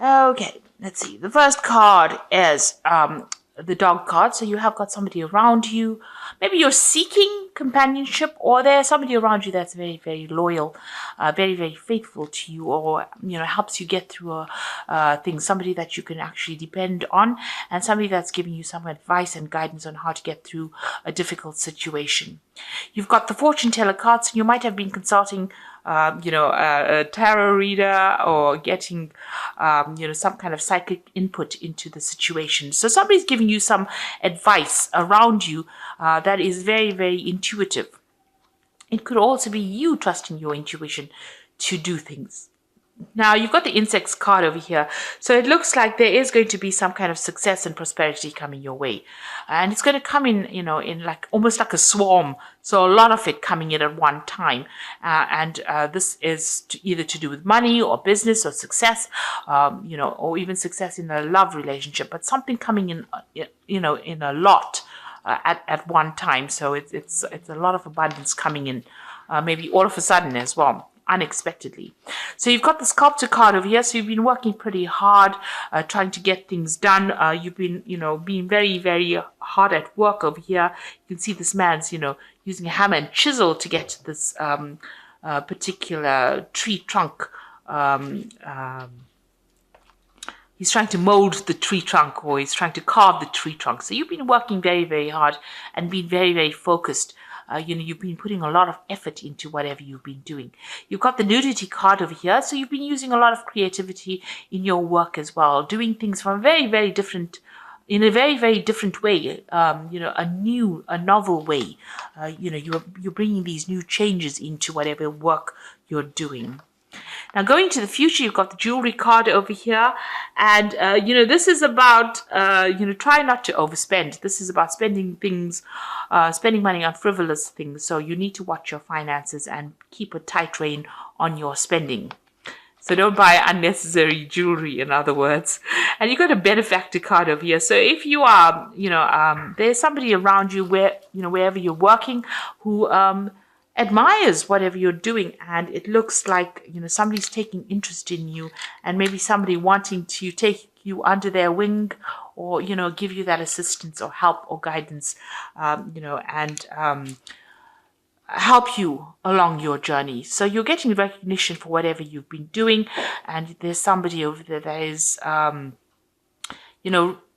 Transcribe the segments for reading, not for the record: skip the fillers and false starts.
Okay, let's see. The first card is the dog card. So you have got somebody around you. Maybe you're seeking companionship, or there's somebody around you that's very, very loyal, very, very faithful to you, or helps you get through things. Somebody that you can actually depend on, and somebody that's giving you some advice and guidance on how to get through a difficult situation. You've got the fortune teller cards, and you might have been consulting a tarot reader or getting, some kind of psychic input into the situation. So somebody's giving you some advice around you that is very, very intuitive. It could also be you trusting your intuition to do things. Now you've got the insects card over here. So it looks like there is going to be some kind of success and prosperity coming your way. And it's going to come in, in like almost like a swarm. So a lot of it coming in at one time. And this is either to do with money or business or success, or even success in a love relationship, but something coming in, in a lot. At one time, so it's a lot of abundance coming in, maybe all of a sudden as well, unexpectedly. So you've got the sculptor card over here. So you've been working pretty hard, trying to get things done. You've been, being very, very hard at work over here. You can see this man's, using a hammer and chisel to get to this particular tree trunk. He's trying to mold the tree trunk, or he's trying to carve the tree trunk. So you've been working very, very hard and been very, very focused. You've been putting a lot of effort into whatever you've been doing. You've got the nudity card over here. So you've been using a lot of creativity in your work as well, doing things from in a very, very different way, a novel way. You're bringing these new changes into whatever work you're doing. Now, going to the future, you've got the jewelry card over here. And, this is about, try not to overspend. This is about spending money on frivolous things. So you need to watch your finances and keep a tight rein on your spending. So don't buy unnecessary jewelry, in other words. And you've got a benefactor card over here. So if you are, there's somebody around you wherever you're working who, admires whatever you're doing, and it looks like somebody's taking interest in you, and maybe somebody wanting to take you under their wing, or give you that assistance or help or guidance, and help you along your journey. So you're getting recognition for whatever you've been doing, and there's somebody over there that is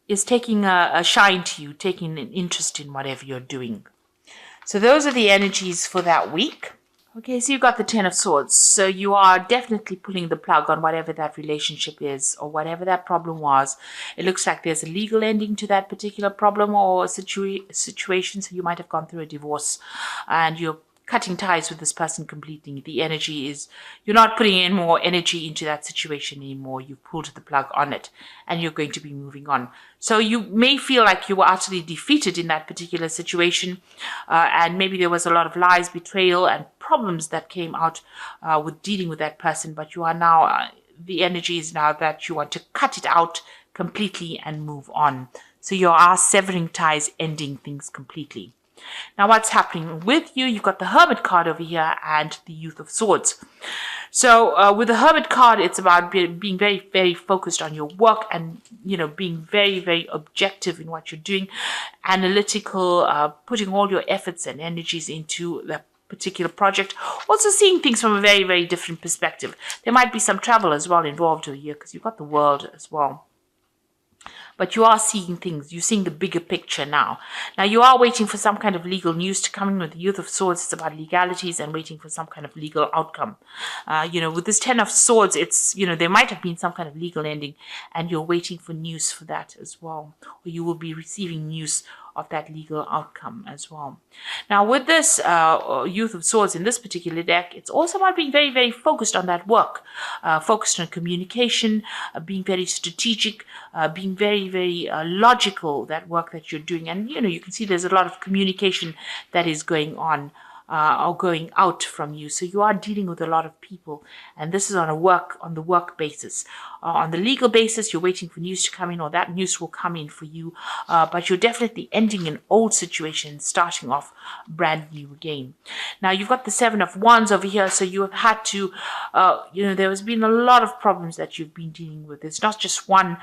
is taking a shine to you, taking an interest in whatever you're doing. So those are the energies for that week. Okay, so you've got the Ten of Swords. So you are definitely pulling the plug on whatever that relationship is or whatever that problem was. It looks like there's a legal ending to that particular problem or situation. So you might have gone through a divorce and you're cutting ties with this person completely. The energy is, you're not putting in more energy into that situation anymore. You've pulled the plug on it and you're going to be moving on. So you may feel like you were utterly defeated in that particular situation. And maybe there was a lot of lies, betrayal, and problems that came out with dealing with that person. But you are now, the energy is now that you want to cut it out completely and move on. So you are severing ties, ending things completely. Now, what's happening with you? You've got the Hermit card over here and the Youth of Swords. So with the Hermit card, it's about being very, very focused on your work and, being very, very objective in what you're doing, analytical, putting all your efforts and energies into the particular project. Also seeing things from a very, very different perspective. There might be some travel as well involved over here because you've got the world as well. But you are seeing things. You're seeing the bigger picture now. Now, you are waiting for some kind of legal news to come in with the Youth of Swords. It's about legalities and waiting for some kind of legal outcome. With this Ten of Swords, it's, there might have been some kind of legal ending and you're waiting for news for that as well. Or you will be receiving news of that legal outcome as well. Now, with this Youth of Swords in this particular deck, it's also about being very, very focused on that work, focused on communication, being very strategic, being very, very logical, that work that you're doing. And, you can see there's a lot of communication that is going on are going out from you. So you are dealing with a lot of people, and this is on the work basis. On the legal basis, you're waiting for news to come in, or that news will come in for you. But you're definitely ending an old situation, starting off brand new again. Now you've got the Seven of Wands over here, so you have had to, there has been a lot of problems that you've been dealing with. It's not just one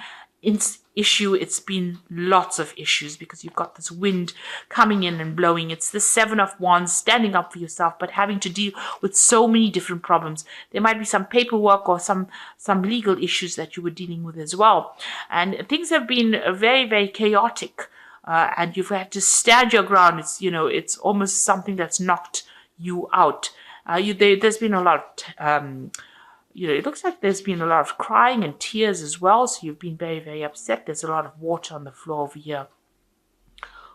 issue, it's been lots of issues because you've got this wind coming in and blowing. It's the Seven of Wands, standing up for yourself, but having to deal with so many different problems. There might be some paperwork or some legal issues that you were dealing with as well. And things have been very, very chaotic. And you've had to stand your ground. It's almost something that's knocked you out. There's been a lot of it looks like there's been a lot of crying and tears as well. So you've been very, very upset. There's a lot of water on the floor over here.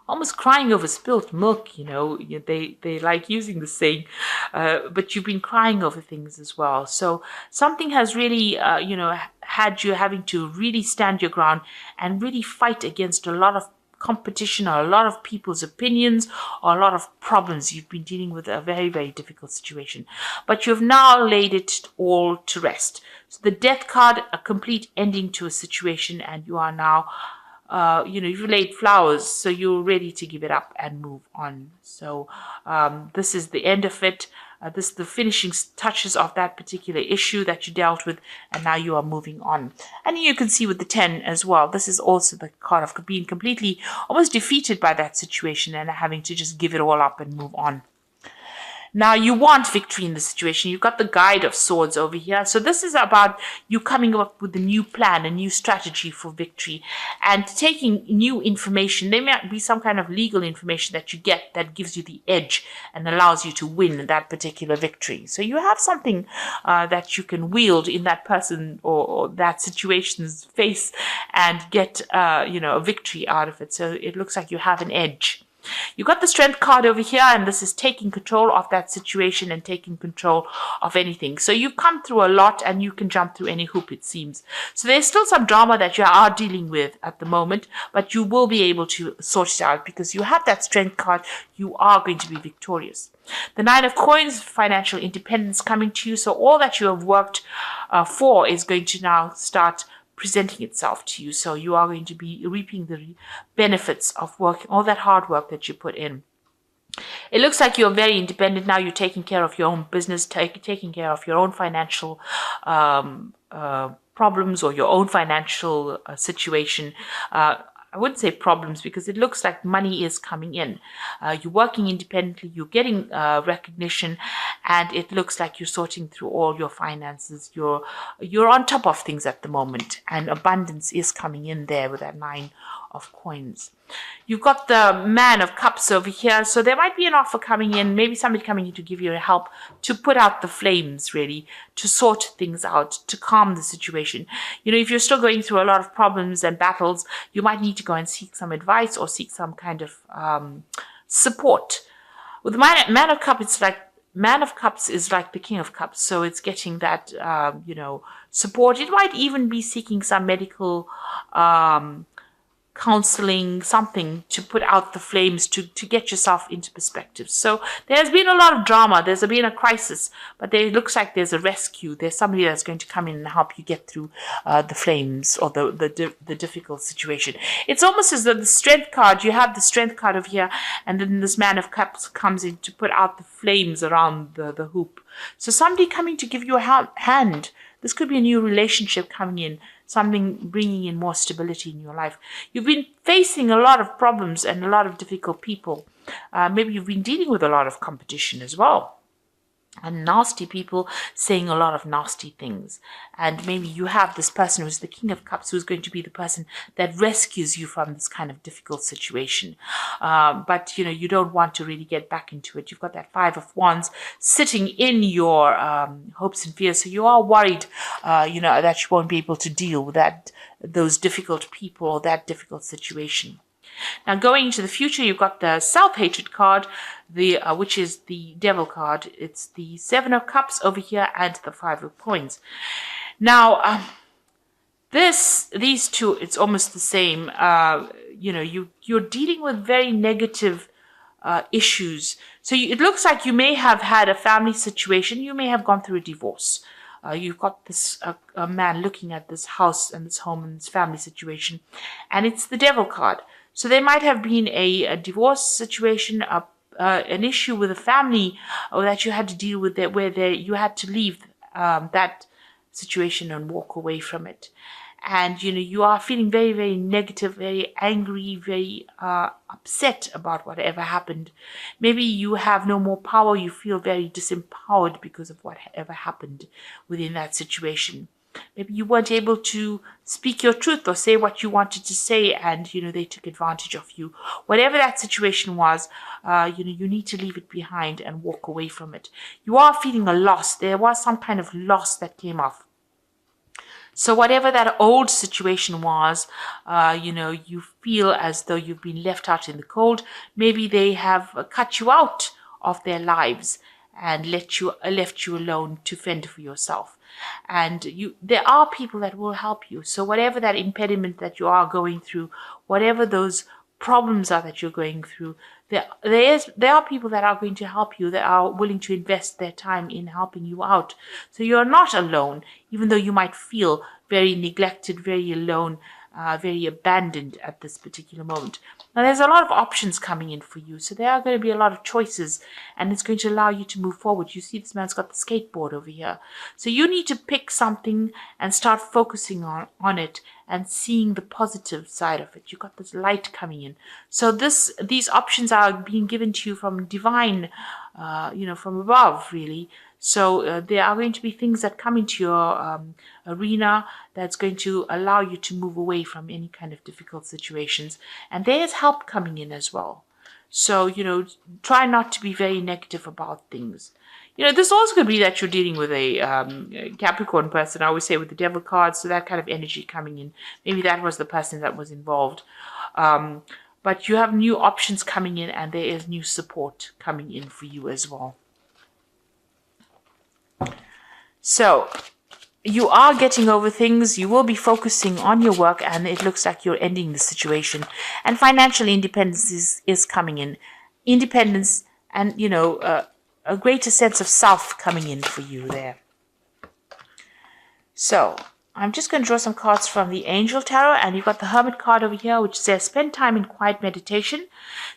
Almost crying over spilt milk, they like using the saying, but you've been crying over things as well. So something has really, had you having to really stand your ground and really fight against a lot of competition or a lot of people's opinions or a lot of problems. You've been dealing with a very, very difficult situation, but you've now laid it all to rest. So the Death card, a complete ending to a situation, and you are now you've laid flowers, so you're ready to give it up and move on. So this is the end of it. This is the finishing touches of that particular issue that you dealt with, and now you are moving on. And you can see with the 10 as well, this is also the card of being completely almost defeated by that situation and having to just give it all up and move on. Now, you want victory in the situation. You've got the Guide of Swords over here. So this is about you coming up with a new plan, a new strategy for victory, and taking new information. There might be some kind of legal information that you get that gives you the edge and allows you to win that particular victory. So you have something that you can wield in that person or that situation's face and get, a victory out of it. So it looks like you have an edge. You got the Strength card over here, and this is taking control of that situation and taking control of anything. So you've come through a lot, and you can jump through any hoop, it seems. So there's still some drama that you are dealing with at the moment, but you will be able to sort it out because you have that Strength card. You are going to be victorious. The Nine of Coins, financial independence coming to you. So all that you have worked for is going to now start presenting itself to you. So you are going to be reaping the benefits of working, all that hard work that you put in. It looks like you're very independent now. You're taking care of your own business, taking care of your own financial problems or your own financial situation. I wouldn't say problems because it looks like money is coming in. You're working independently, you're getting recognition, and it looks like you're sorting through all your finances. You're on top of things at the moment, and abundance is coming in there with that Nine of Coins. You've got the Man of Cups over here, so there might be an offer coming in, maybe somebody coming in to give you help to put out the flames, really, to sort things out, to calm the situation. If you're still going through a lot of problems and battles, you might need to go and seek some advice or seek some kind of support. With the Man of Cups, it's like Man of Cups is like the King of Cups, so it's getting that support. It might even be seeking some medical counseling, something to put out the flames, to get yourself into perspective. So there's been a lot of drama. There's been a crisis, but it looks like there's a rescue. There's somebody that's going to come in and help you get through the flames or the difficult situation. It's almost as though the Strength card, you have the Strength card over here, and then this Man of Cups comes in to put out the flames around the hoop. So somebody coming to give you a hand. This could be a new relationship coming in, something bringing in more stability in your life. You've been facing a lot of problems and a lot of difficult people. Maybe you've been dealing with a lot of competition as well. And nasty people saying a lot of nasty things. And maybe you have this person who's the King of Cups, who's going to be the person that rescues you from this kind of difficult situation. But, you don't want to really get back into it. You've got that Five of Wands sitting in your hopes and fears. So you are worried, that you won't be able to deal with those difficult people or that difficult situation. Now, going into the future, you've got the Self-Hatred card, which is the Devil card. It's the Seven of Cups over here and the Five of Coins. Now, these two, it's almost the same. You're dealing with very negative issues. So it looks like you may have had a family situation. You may have gone through a divorce. You've got this a man looking at this house and this home and this family situation, and it's the Devil card. So there might have been a divorce situation, an issue with a family, or that you had to deal with, where you had to leave that situation and walk away from it. And you are feeling very, very negative, very angry, very upset about whatever happened. Maybe you have no more power. You feel very disempowered because of whatever happened within that situation. Maybe you weren't able to speak your truth or say what you wanted to say, and they took advantage of you. Whatever that situation was, you need to leave it behind and walk away from it. You are feeling a loss. There was some kind of loss that came off. So whatever that old situation was, you feel as though you've been left out in the cold. Maybe they have cut you out of their lives and left you alone to fend for yourself. And there are people that will help you. So whatever that impediment that you are going through, whatever those problems are that you're going through, there are people that are going to help you, that are willing to invest their time in helping you out. So you're not alone, even though you might feel very neglected, very alone, very abandoned at this particular moment. Now there's a lot of options coming in for you, so there are going to be a lot of choices, and it's going to allow you to move forward. You see this man's got the skateboard over here. So you need to pick something and start focusing on it and seeing the positive side of it. You've got this light coming in. So these options are being given to you from divine, from above, really. So there are going to be things that come into your arena that's going to allow you to move away from any kind of difficult situations. And there's help coming in as well. So, try not to be very negative about things. This also could be that you're dealing with a Capricorn person, I always say, with the Devil card, so that kind of energy coming in. Maybe that was the person that was involved. But you have new options coming in, and there is new support coming in for you as well. So, you are getting over things. You will be focusing on your work, and it looks like you're ending the situation. And financial independence is coming in. Independence and, a greater sense of self coming in for you there. So, I'm just going to draw some cards from the Angel Tarot, and you've got the Hermit card over here, which says spend time in quiet meditation,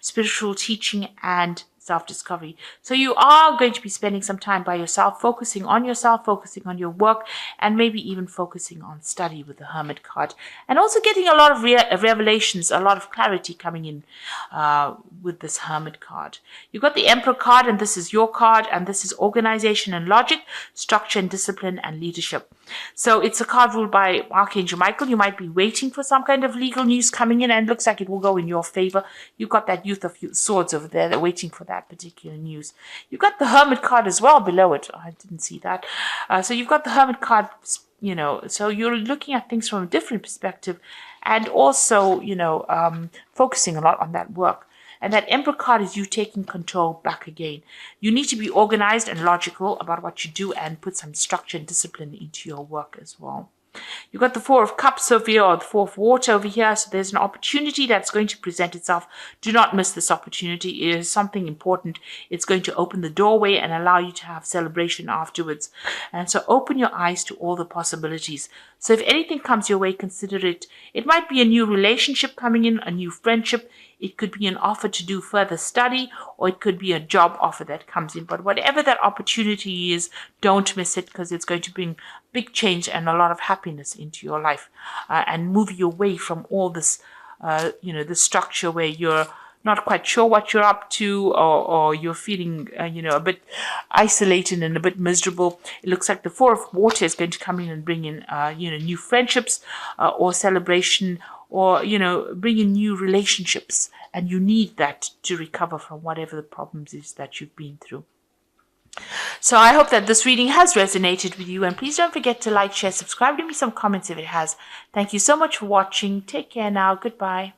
spiritual teaching, and self-discovery. So you are going to be spending some time by yourself, focusing on your work, and maybe even focusing on study with the Hermit card. And also getting a lot of revelations, a lot of clarity coming in with this Hermit card. You've got the Emperor card, and this is your card, and this is organization and logic, structure and discipline, and leadership. So it's a card ruled by Archangel Michael. You might be waiting for some kind of legal news coming in, and it looks like it will go in your favor. You've got that Youth of Swords over there. They're waiting for that particular news. You've got the Hermit card as well below it. I didn't see that. So you've got the Hermit card, so you're looking at things from a different perspective, and also, focusing a lot on that work. And that Emperor card is you taking control back again. You need to be organized and logical about what you do, and put some structure and discipline into your work as well. You've got the Four of Cups over here, or the Four of Water over here. So there's an opportunity that's going to present itself. Do not miss this opportunity. It is something important. It's going to open the doorway and allow you to have celebration afterwards. And so open your eyes to all the possibilities. So if anything comes your way, consider it. It might be a new relationship coming in, a new friendship. It could be an offer to do further study, or it could be a job offer that comes in. But whatever that opportunity is, don't miss it, because it's going to bring big change and a lot of happiness into your life, and move you away from all this, the structure where you're not quite sure what you're up to, or you're feeling, a bit isolated and a bit miserable. It looks like the Four of Water is going to come in and bring in, new friendships, or celebration, or, bring in new relationships. And you need that to recover from whatever the problems is that you've been through. So I hope that this reading has resonated with you. And please don't forget to like, share, subscribe. Give me some comments if it has. Thank you so much for watching. Take care now. Goodbye.